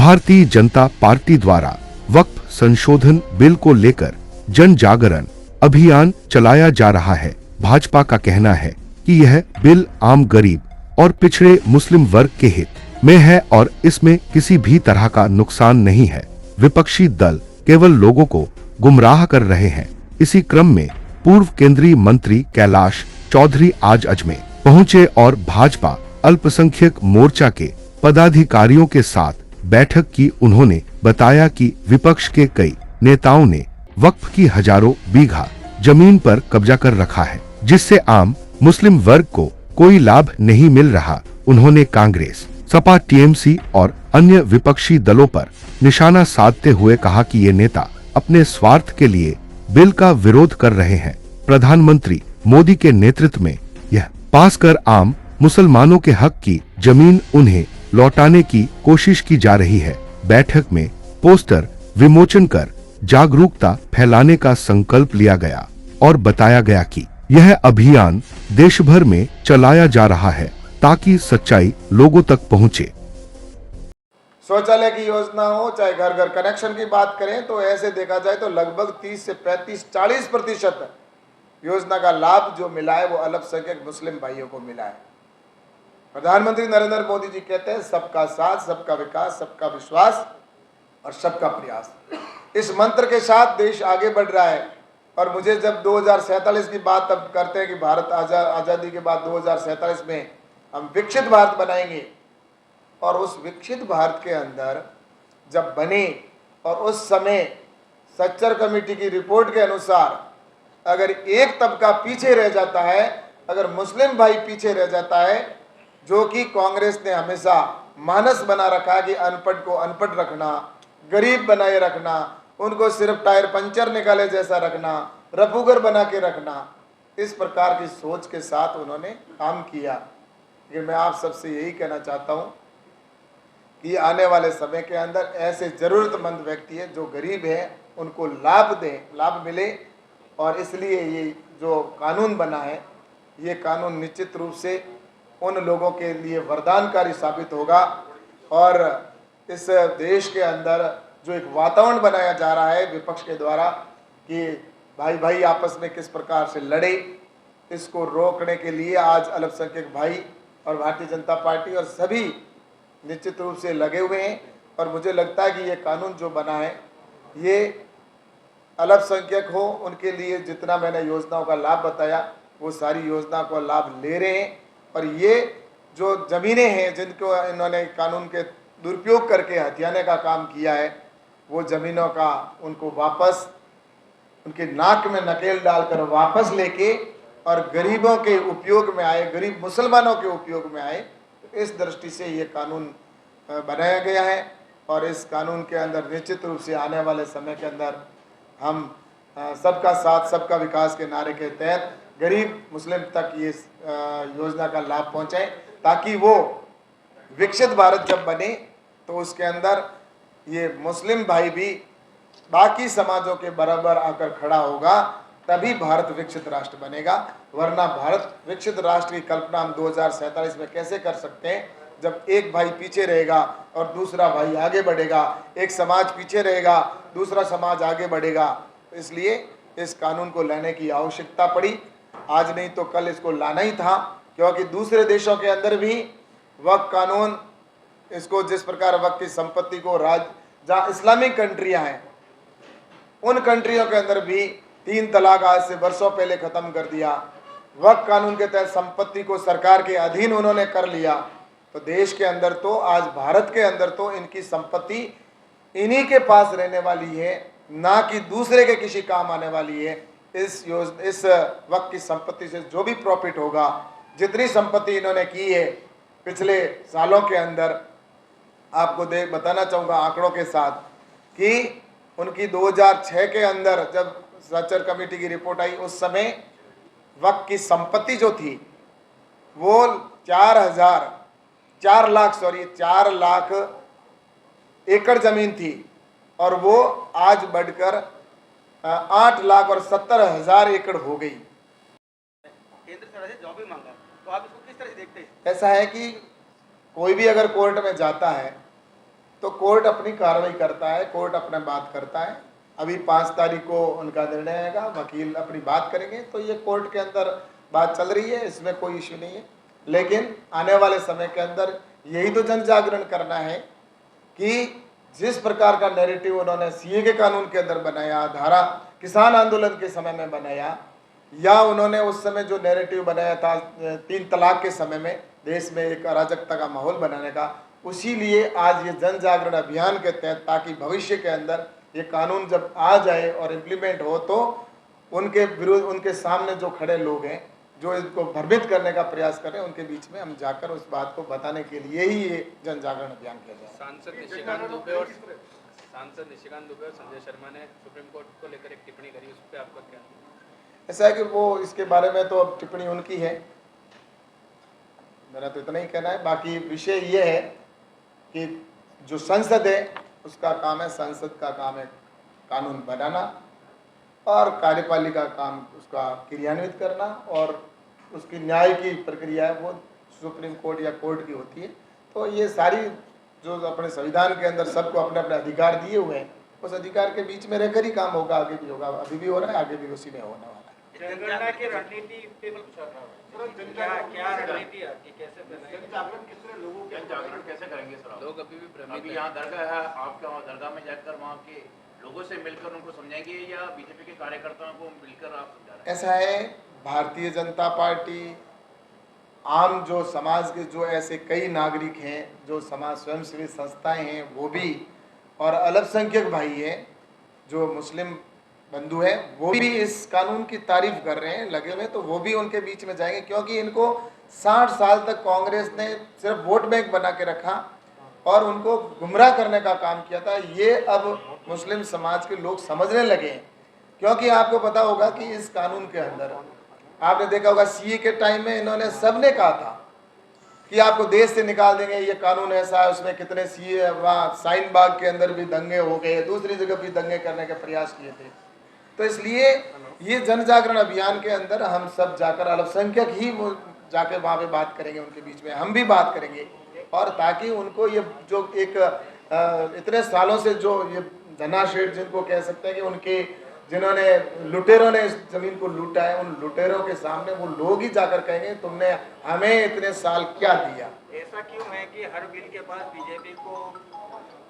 Bharatiya Janata party द्वारा वक्फ संशोधन bill को लेकर जन जागरण अभियान चलाया जा रहा है। भाजपा का कहना है कि यह बिल आम गरीब और पिछड़े मुस्लिम वर्ग के हित में है और इसमें किसी भी तरह का नुकसान नहीं है। विपक्षी दल केवल लोगों को गुमराह कर रहे हैं। इसी क्रम में पूर्व केंद्रीय मंत्री कैलाश चौधरी आज अजमेर पहुंचे और भाजपा अल्पसंख्यक मोर्चा के पदाधिकारियों के साथ बैठक की। उन्होंने बताया कि विपक्ष के कई नेताओं ने वक्फ की हजारों बीघा जमीन पर कब्जा कर रखा है, जिससे आम मुस्लिम वर्ग को कोई लाभ नहीं मिल रहा। उन्होंने कांग्रेस, सपा, टीएमसी और अन्य विपक्षी दलों पर निशाना साधते हुए कहा कि ये नेता अपने स्वार्थ के लिए बिल का विरोध कर रहे हैं। प्रधानमंत्री मोदी के नेतृत्व में यह पास कर आम मुसलमानों के हक की जमीन उन्हें लौटाने की कोशिश की जा रही है। बैठक में पोस्टर विमोचन कर जागरूकता फैलाने का संकल्प लिया गया और बताया गया कि यह अभियान देश भर में चलाया जा रहा है ताकि सच्चाई लोगों तक पहुंचे। शौचालय की योजना हो चाहे घर घर कनेक्शन की बात करें तो ऐसे देखा जाए तो लगभग 30 से 35-40% योजना का लाभ जो मिला है वो अल्पसंख्यक मुस्लिम भाइयों को मिला है। प्रधानमंत्री नरेंद्र मोदी जी कहते हैं सबका साथ, सबका विकास, सबका विश्वास और सबका प्रयास। इस मंत्र के साथ देश आगे बढ़ रहा है और मुझे जब 2047 की बात अब करते हैं कि भारत आज़ादी के बाद 2047 में हम विकसित भारत बनाएंगे और उस विकसित भारत के अंदर जब बने और उस समय सच्चर कमेटी की रिपोर्ट के अनुसार अगर एक तबका पीछे रह जाता है, अगर मुस्लिम भाई पीछे रह जाता है, जो कि कांग्रेस ने हमेशा मानस बना रखा कि अनपढ़ को अनपढ़ रखना, गरीब बनाए रखना, उनको सिर्फ टायर पंचर निकाले जैसा रखना, रफूगर बना के रखना, इस प्रकार की सोच के साथ उन्होंने काम किया। लेकिन मैं आप सबसे यही कहना चाहता हूँ कि आने वाले समय के अंदर ऐसे ज़रूरतमंद व्यक्ति हैं जो गरीब हैं, उनको लाभ दें, लाभ मिले। और इसलिए ये जो कानून बना है, ये कानून निश्चित रूप से उन लोगों के लिए वरदानकारी साबित होगा और इस देश के अंदर जो एक वातावरण बनाया जा रहा है विपक्ष के द्वारा कि भाई भाई आपस में किस प्रकार से लड़े, इसको रोकने के लिए आज अल्पसंख्यक भाई और भारतीय जनता पार्टी और सभी निश्चित रूप से लगे हुए हैं। और मुझे लगता है कि ये कानून जो बना है ये अल्पसंख्यक हो उनके लिए जितना मैंने योजनाओं का लाभ बताया वो सारी योजना को लाभ ले रहे हैं। और ये जो ज़मीनें हैं जिनको इन्होंने कानून के दुरुपयोग करके हथियाने का काम किया है, वो ज़मीनों का उनको वापस उनके नाक में नकेल डालकर वापस लेके और गरीबों के उपयोग में आए, गरीब मुसलमानों के उपयोग में आए। इस दृष्टि से ये कानून बनाया गया है और इस कानून के अंदर निश्चित रूप से आने वाले समय के अंदर हम सबका साथ सबका विकास के नारे के तहत गरीब मुस्लिम तक ये योजना का लाभ पहुंचाएं ताकि वो विकसित भारत जब बने तो उसके अंदर ये मुस्लिम भाई भी बाकी समाजों के बराबर आकर खड़ा होगा, तभी भारत विकसित राष्ट्र बनेगा। वरना भारत विकसित राष्ट्र की कल्पना हम 2047 में कैसे कर सकते हैं जब एक भाई पीछे रहेगा और दूसरा भाई आगे बढ़ेगा, एक समाज पीछे रहेगा दूसरा समाज आगे बढ़ेगा। इसलिए इस कानून को लाने की आवश्यकता पड़ी। आज नहीं तो कल इसको लाना ही था, क्योंकि दूसरे देशों के अंदर भी वक्फ कानून इसको जिस प्रकार वक्फ की संपत्ति को जहाँ इस्लामिक कंट्रियाँ हैं उन कंट्रियों के अंदर भी 3 तलाक आज से वर्षों पहले ख़त्म कर दिया। वक्फ कानून के तहत संपत्ति को सरकार के अधीन उन्होंने कर लिया। तो देश के अंदर तो आज भारत के अंदर तो इनकी संपत्ति इन्हीं के पास रहने वाली है, ना कि दूसरे के किसी काम आने वाली है। इस वक्त की संपत्ति से जो भी प्रॉफिट होगा, जितनी संपत्ति इन्होंने की है पिछले सालों के अंदर, आपको बताना चाहूँगा आंकड़ों के साथ कि उनकी 2006 के अंदर जब सच्चर कमेटी की रिपोर्ट आई उस समय वक्त की संपत्ति जो थी वो 4 लाख एकड़ ज़मीन थी और वो आज बढ़कर 8,70,000 एकड़ हो गई। केंद्र सरकार से जॉब भी मांगा, तो आप इसको किस तरह से देखते हैं? ऐसा है कि कोई भी अगर कोर्ट में जाता है तो कोर्ट अपनी कार्रवाई करता है, कोर्ट अपना बात करता है। अभी 5 तारीख को उनका निर्णय आएगा, वकील अपनी बात करेंगे, तो ये कोर्ट के अंदर बात चल रही है, इसमें कोई इश्यू नहीं है। लेकिन आने वाले समय के अंदर यही तो जन जागरण करना है कि जिस प्रकार का नैरेटिव उन्होंने सीए के कानून के अंदर बनाया, धारा किसान आंदोलन के समय में बनाया, या उन्होंने उस समय जो नैरेटिव बनाया था 3 तलाक के समय में देश में एक अराजकता का माहौल बनाने का, उसी लिए आज ये जन जागरण अभियान के तहत, ताकि भविष्य के अंदर ये कानून जब आ जाए और इम्प्लीमेंट हो तो उनके विरुद्ध, उनके सामने जो खड़े लोग हैं जो इसको भ्रमित करने का प्रयास कर रहे हैं, उनके बीच में हम जाकर उस बात को बताने के लिए ही ये जन जागरण अभियान किया जाए। सांसद निशिकांत दुबे और संजय शर्मा ने सुप्रीम कोर्ट को लेकर एक टिप्पणी करी, उस पर आपका क्या? ऐसा है कि वो इसके बारे में तो अब टिप्पणी उनकी है, मेरा तो इतना ही कहना है। बाकी विषय ये है कि जो संसद है उसका काम है, संसद का काम है कानून बनाना, और कार्यपालिका काम उसका क्रियान्वित करना, और उसकी न्याय की प्रक्रिया है वो सुप्रीम कोर्ट या कोर्ट की होती है। तो ये सारी जो अपने संविधान के अंदर सबको अपने अपने अधिकार दिए हुए हैं, उस अधिकार के बीच में रहकर ही काम होगा, आगे भी होगा, अभी भी हो रहा है, आगे भी उसी में होने वाला है। जनगणना की रणनीति पे क्या रणनीति है कि कैसे जागरण कितने लोगों के जागरण कैसे करेंगे सर? लोग अभी भी भ्रमित अभी हैं। यहाँ दरगाह है, आपके वहाँ दरगाह में जाकर वहाँ के लोगों से मिलकर उनको समझाएंगे या बीजेपी के कार्यकर्ताओं को मिलकर आप समझा रहे हैं? ऐसा है, भारतीय जनता पार्टी, आम जो समाज के जो ऐसे कई नागरिक हैं, जो समाज स्वयंसेवी संस्थाएं हैं वो भी, और अल्पसंख्यक भाई हैं जो मुस्लिम बंधु हैं, वो भी इस कानून की तारीफ कर रहे हैं लगे हुए, तो वो भी उनके बीच में जाएंगे, क्योंकि इनको 60 साल तक कांग्रेस ने सिर्फ वोट बैंक बना के रखा और उनको गुमराह करने का काम किया था। ये अब मुस्लिम समाज के लोग समझने लगे हैं, क्योंकि आपको पता होगा कि इस कानून के अंदर आपने देखा होगा सीए के टाइम में इन्होंने सबने कहा था कि आपको देश से निकाल देंगे, ये कानून ऐसा है, उसमें कितने सीए, वहाँ साइन बाग के अंदर भी दंगे हो गए, दूसरी जगह भी दंगे करने के प्रयास किए थे। तो इसलिए ये जन जागरण अभियान के अंदर हम सब जाकर, अल्पसंख्यक ही वो जाकर वहाँ पे बात करेंगे, उनके बीच में हम भी बात करेंगे, और ताकि उनको ये जो एक इतने सालों से जो ये धनाशेठ जिनको कह सकते हैं कि उनके जिन्होंने लुटेरों ने इस जमीन को लूटा है, उन लुटेरों के सामने वो लोग ही जाकर कहेंगे तुमने हमें इतने साल क्या दिया। ऐसा क्यों है कि हर बिल के बाद बीजेपी को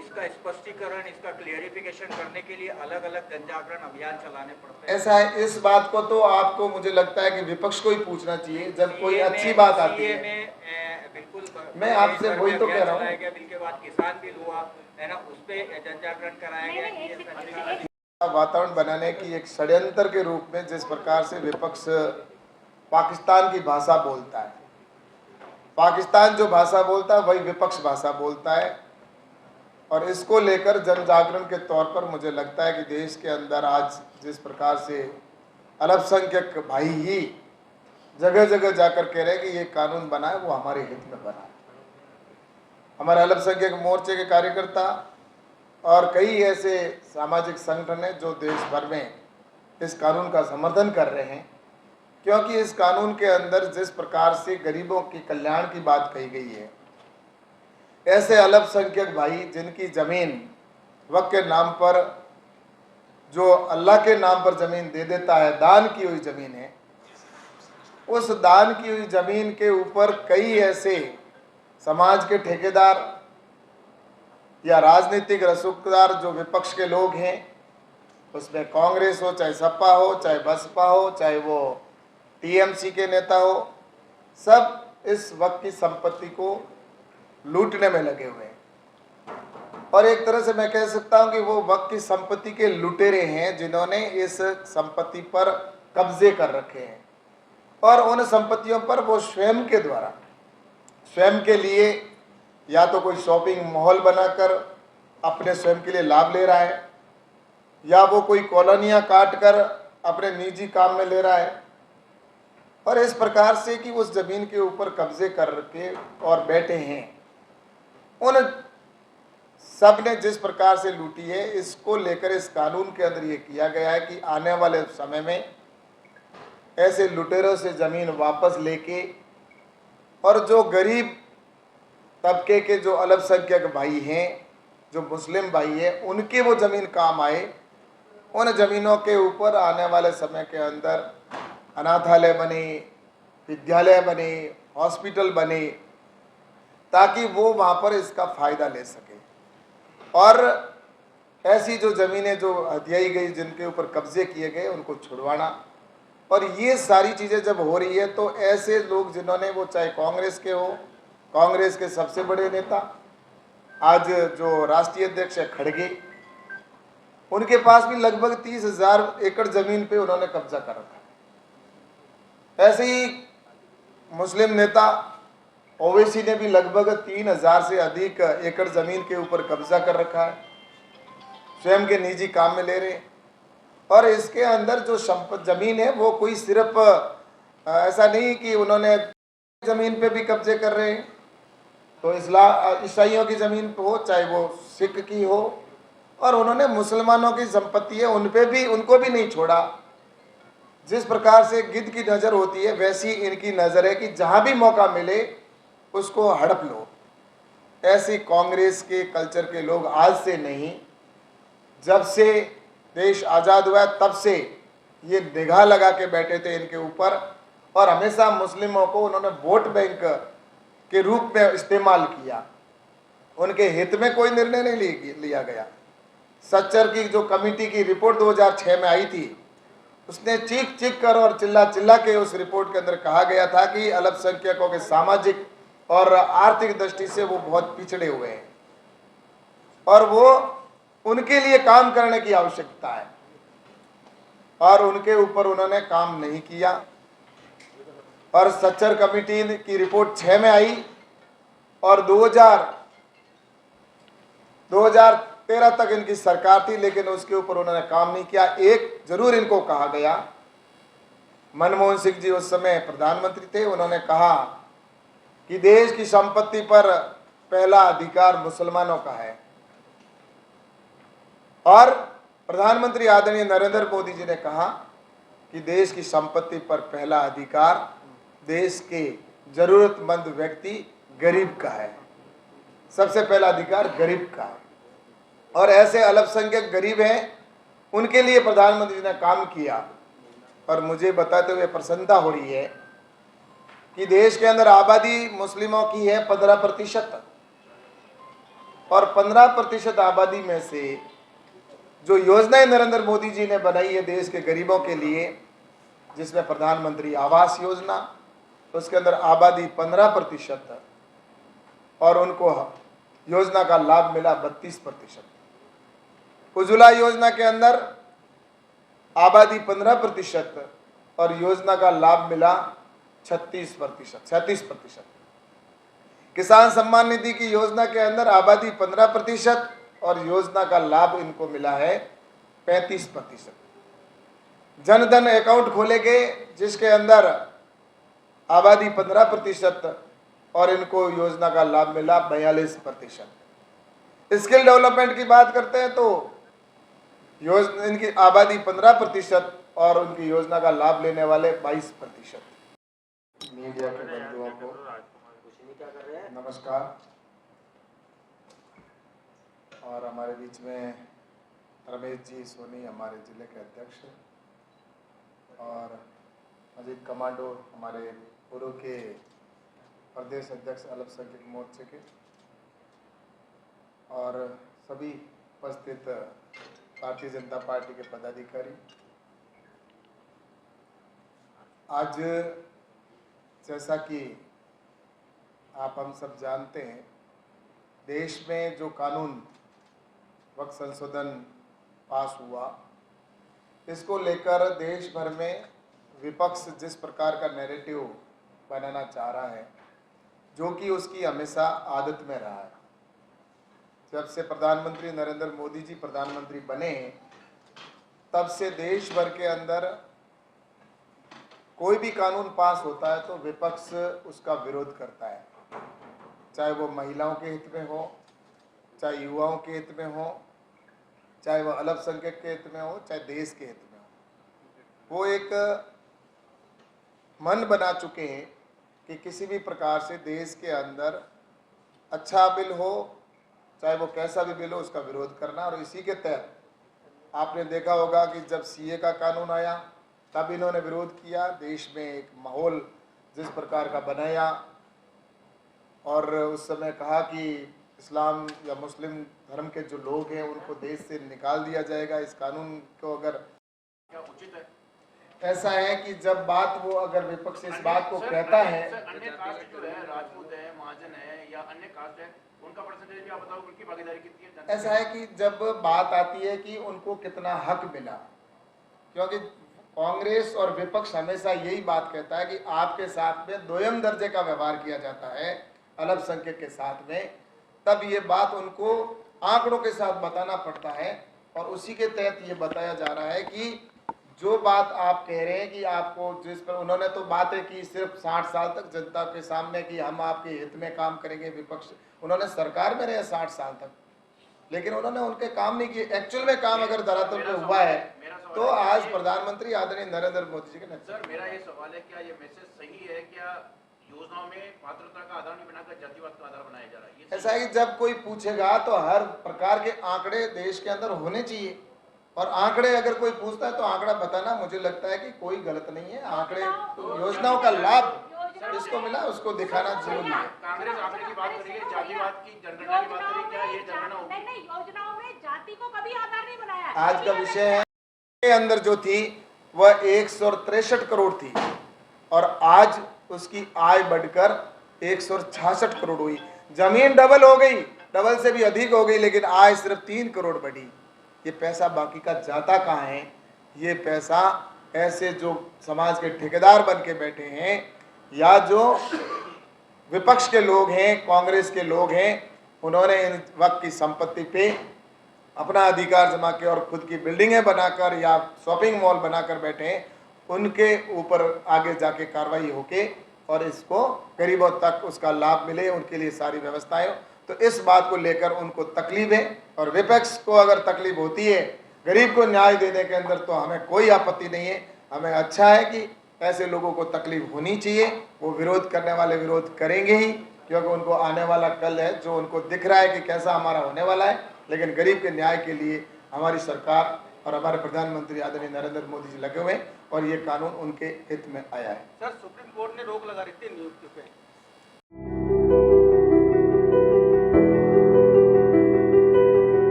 इसका स्पष्टीकरण, इसका क्लियरिफिकेशन करने के लिए अलग अलग जन जागरण अभियान चलाने पड़ते हैं? ऐसा है, इस बात को तो आपको मुझे लगता है कि विपक्ष को ही पूछना चाहिए जब कोई अच्छी बात आती है। बिल्कुल, मैं आपसे वही तो कह रहा हूँ, बिल के बाद किसान बिल हुआ है ना, उस पे जन जागरण कराया गया। वातावरण बनाने की एक षड्यंत्र के रूप में जिस प्रकार से विपक्ष पाकिस्तान की भाषा बोलता है, पाकिस्तान जो भाषा बोलता है वही विपक्ष भाषा बोलता है, और इसको लेकर जन जागरण के तौर पर मुझे लगता है कि देश के अंदर आज जिस प्रकार से अल्पसंख्यक भाई ही जगह जगह जाकर कह रहे हैं कि ये कानून बना है वो हमारे हित में बना है। हमारे अल्पसंख्यक मोर्चे के कार्यकर्ता और कई ऐसे सामाजिक संगठन हैं जो देश भर में इस कानून का समर्थन कर रहे हैं, क्योंकि इस कानून के अंदर जिस प्रकार से गरीबों के कल्याण की बात कही गई है, ऐसे अल्पसंख्यक भाई जिनकी ज़मीन वक्फ के नाम पर, जो अल्लाह के नाम पर ज़मीन दे देता है, दान की हुई ज़मीन है, उस दान की हुई ज़मीन के ऊपर कई ऐसे समाज के ठेकेदार या राजनीतिक रसूखदार जो विपक्ष के लोग हैं, उसमें कांग्रेस हो, चाहे सपा हो, चाहे बसपा हो, चाहे वो टीएमसी के नेता हो, सब इस वक्त की संपत्ति को लूटने में लगे हुए हैं। और एक तरह से मैं कह सकता हूं कि वो वक्त की संपत्ति के लुटेरे हैं जिन्होंने इस संपत्ति पर कब्जे कर रखे हैं, और उन संपत्तियों पर वो स्वयं के द्वारा, स्वयं के लिए या तो कोई शॉपिंग मॉल बनाकर अपने स्वयं के लिए लाभ ले रहा है, या वो कोई कॉलोनियाँ काट कर अपने निजी काम में ले रहा है, और इस प्रकार से कि उस ज़मीन के ऊपर कब्जे कर के और बैठे हैं। उन सब ने जिस प्रकार से लूटी है, इसको लेकर इस कानून के अंदर ये किया गया है कि आने वाले समय में ऐसे लुटेरों से ज़मीन वापस लेके, और जो गरीब तबके के जो अल्पसंख्यक भाई हैं जो मुस्लिम भाई है उनके वो ज़मीन काम आए, उन ज़मीनों के ऊपर आने वाले समय के अंदर अनाथालय बने, विद्यालय बने, हॉस्पिटल बने, ताकि वो वहाँ पर इसका फ़ायदा ले सके। और ऐसी जो ज़मीनें जो हथियाई गई, जिनके ऊपर कब्जे किए गए, उनको छुड़वाना। और ये सारी चीज़ें जब हो रही है तो ऐसे लोग जिन्होंने, वो चाहे कांग्रेस के हो, कांग्रेस के सबसे बड़े नेता, आज जो राष्ट्रीय अध्यक्ष है खड़गे, उनके पास भी लगभग 30,000 एकड़ ज़मीन पे उन्होंने कब्जा कर रखा है। ऐसे ही मुस्लिम नेता ओवैसी ने भी लगभग 3,000 से अधिक एकड़ ज़मीन के ऊपर कब्जा कर रखा है, स्वयं के निजी काम में ले रहे हैं। और इसके अंदर जो ज़मीन है वो कोई सिर्फ ऐसा नहीं कि उन्होंने ज़मीन पे भी कब्जे कर रहे हैं, तो ईसाइयों की ज़मीन पे हो, चाहे वो सिख की हो, और उन्होंने मुसलमानों की संपत्ति है उन पे भी, उनको भी नहीं छोड़ा। जिस प्रकार से गिद्ध की नज़र होती है, वैसी इनकी नज़र है कि जहाँ भी मौका मिले उसको हड़प लो। ऐसे कांग्रेस के कल्चर के लोग आज से नहीं, जब से देश आज़ाद हुआ है तब से ये निगाह लगा के बैठे थे इनके ऊपर, और हमेशा मुस्लिमों को उन्होंने वोट बैंक के रूप में इस्तेमाल किया। उनके हित में कोई निर्णय नहीं लिया गया। सच्चर की जो कमेटी की रिपोर्ट 2006 में आई थी, उसने चीख चीख कर और चिल्ला चिल्ला के उस रिपोर्ट के अंदर कहा गया था कि अल्पसंख्यकों के सामाजिक और आर्थिक दृष्टि से वो बहुत पिछड़े हुए हैं और वो उनके लिए काम करने की आवश्यकता है, और उनके ऊपर उन्होंने काम नहीं किया। और सच्चर कमेटी की रिपोर्ट 6 में आई और 2013 तक इनकी सरकार थी, लेकिन उसके ऊपर उन्होंने काम नहीं किया। एक जरूर इनको कहा गया, मनमोहन सिंह जी उस समय प्रधानमंत्री थे, उन्होंने कहा कि देश की संपत्ति पर पहला अधिकार मुसलमानों का है। और प्रधानमंत्री आदरणीय नरेंद्र मोदी जी ने कहा कि देश की संपत्ति पर पहला अधिकार देश के जरूरतमंद व्यक्ति गरीब का है, सबसे पहला अधिकार गरीब का है। और ऐसे अल्पसंख्यक गरीब हैं, उनके लिए प्रधानमंत्री ने काम किया। और मुझे बताते हुए प्रसन्नता हो रही है कि देश के अंदर आबादी मुस्लिमों की है 15%, और 15% आबादी में से जो योजनाएं नरेंद्र मोदी जी ने बनाई है देश के गरीबों के लिए, जिसमें प्रधानमंत्री आवास योजना, तो उसके अंदर आबादी 15% और उनको योजना का लाभ मिला 32%। उज्ज्वला योजना के अंदर आबादी 15% और योजना का लाभ मिला 36%। किसान सम्मान निधि की योजना के अंदर आबादी 15% और योजना का लाभ इनको मिला है 35%। जनधन अकाउंट खोले गए जिसके अंदर आबादी 15% और इनको योजना का लाभ मिला 42%। स्किल डेवलपमेंट की बात करते हैं तो इनकी आबादी 15% और उनकी योजना का लाभ लेने वाले 22%। मीडिया के बंधुओं को नमस्कार। और हमारे बीच में रमेश जी सोनी हमारे जिले के अध्यक्ष, और मजीद कमांडो हमारे पूर्व के प्रदेश अध्यक्ष अल्पसंख्यक मोर्चे के, और सभी उपस्थित भारतीय जनता पार्टी के पदाधिकारी। आज जैसा कि आप हम सब जानते हैं, देश में जो कानून वक्फ संशोधन पास हुआ, इसको लेकर देश भर में विपक्ष जिस प्रकार का नैरेटिव बनाना चाह रहा है, जो कि उसकी हमेशा आदत में रहा है। जब से प्रधानमंत्री नरेंद्र मोदी जी प्रधानमंत्री बने, तब से देश भर के अंदर कोई भी कानून पास होता है तो विपक्ष उसका विरोध करता है, चाहे वो महिलाओं के हित में हो, चाहे युवाओं के हित में हो, चाहे वो अल्पसंख्यक के हित में हो, चाहे देश के हित में हो। वो एक मन बना चुके हैं कि किसी भी प्रकार से देश के अंदर अच्छा बिल हो चाहे वो कैसा भी बिल हो उसका विरोध करना। और इसी के तहत आपने देखा होगा कि जब सीए का कानून आया तब इन्होंने विरोध किया, देश में एक माहौल जिस प्रकार का बनाया और उस समय कहा कि इस्लाम या मुस्लिम धर्म के जो लोग हैं उनको देश से निकाल दिया जाएगा इस कानून को। अगर क्या उचित है? ऐसा है कि जब बात वो अगर विपक्ष इस बात को कहता है, अन्य कास्ट जो है, राजपूत है, महाजन है या अन्य कास्ट है, उनका परसेंटेज भी आप बताओ, उनकी भागीदारी कितनी है? ऐसा है कि जब बात आती है कि उनको कितना हक मिला, क्योंकि कांग्रेस और विपक्ष हमेशा यही बात कहता है कि आपके साथ में दोयम दर्जे का व्यवहार किया जाता है अल्पसंख्यक के साथ में, तब ये बात उनको आंकड़ों के साथ बताना पड़ता है। और उसी के तहत ये बताया जा रहा है कि जो बात आप कह रहे हैं कि आपको जिस पर उन्होंने तो बातें की सिर्फ 60 साल तक जनता के सामने कि हम आपके हित में काम करेंगे, विपक्ष उन्होंने सरकार में रहे 60 साल तक, लेकिन उन्होंने उनके काम नहीं किए। एक्चुअल में काम अगर धरातल पे हुआ है तो आज प्रधानमंत्री आदरणीय नरेंद्र मोदी जी के नेतृत्व। सर मेरा ये सवाल है, क्या ये मैसेज सही है? क्या योजनाओं में पात्रता का आधार नहीं बनाकर जातिवाद का आधार बनाया जा रहा है? ऐसा है कि जब कोई पूछेगा तो हर प्रकार के आंकड़े देश के अंदर होने चाहिए, और आंकड़े अगर कोई पूछता है तो आंकड़ा बताना मुझे लगता है कि कोई गलत नहीं है। आंकड़े योजनाओं का लाभ जिसको मिला उसको दिखाना जरूरी है। कांग्रेस आंकड़े की बात करिए, जातिवाद की जनगणना की बात करिए, क्या ये जनगणना होगी? नहीं, योजनाओं में जाति को कभी आधार नहीं बनाया। आज का विषय है के अंदर जो थी वह 163 करोड़ थी और आज उसकी आय बढ़कर 166 करोड़ हुई। जमीन डबल हो गई, डबल से भी अधिक हो गई, लेकिन आय सिर्फ 3 करोड़ बढ़ी। ये पैसा बाकी का जाता कहाँ है? ये पैसा ऐसे जो समाज के ठेकेदार बन के बैठे हैं या जो विपक्ष के लोग हैं, कांग्रेस के लोग हैं, उन्होंने इन वक्त की संपत्ति पे अपना अधिकार जमा किया और खुद की बिल्डिंगें बनाकर या शॉपिंग मॉल बनाकर बैठे हैं। उनके ऊपर आगे जाके कार्रवाई होके और इसको गरीबों तक उसका लाभ मिले, उनके लिए सारी व्यवस्थाएं हो। तो इस बात को लेकर उनको तकलीफ है और विपक्ष को अगर तकलीफ होती है गरीब को न्याय देने के अंदर तो हमें कोई आपत्ति नहीं है। हमें अच्छा है कि ऐसे लोगों को तकलीफ होनी चाहिए। वो विरोध करने वाले विरोध करेंगे ही, क्योंकि उनको आने वाला कल है जो उनको दिख रहा है कि कैसा हमारा होने वाला है। लेकिन गरीब के न्याय के लिए हमारी सरकार और हमारे प्रधानमंत्री आदरणीय नरेंद्र मोदी जी लगे हुए हैं और ये कानून उनके हित में आया है। सर सुप्रीम कोर्ट ने रोक लगा रही थी नियुक्ति पे,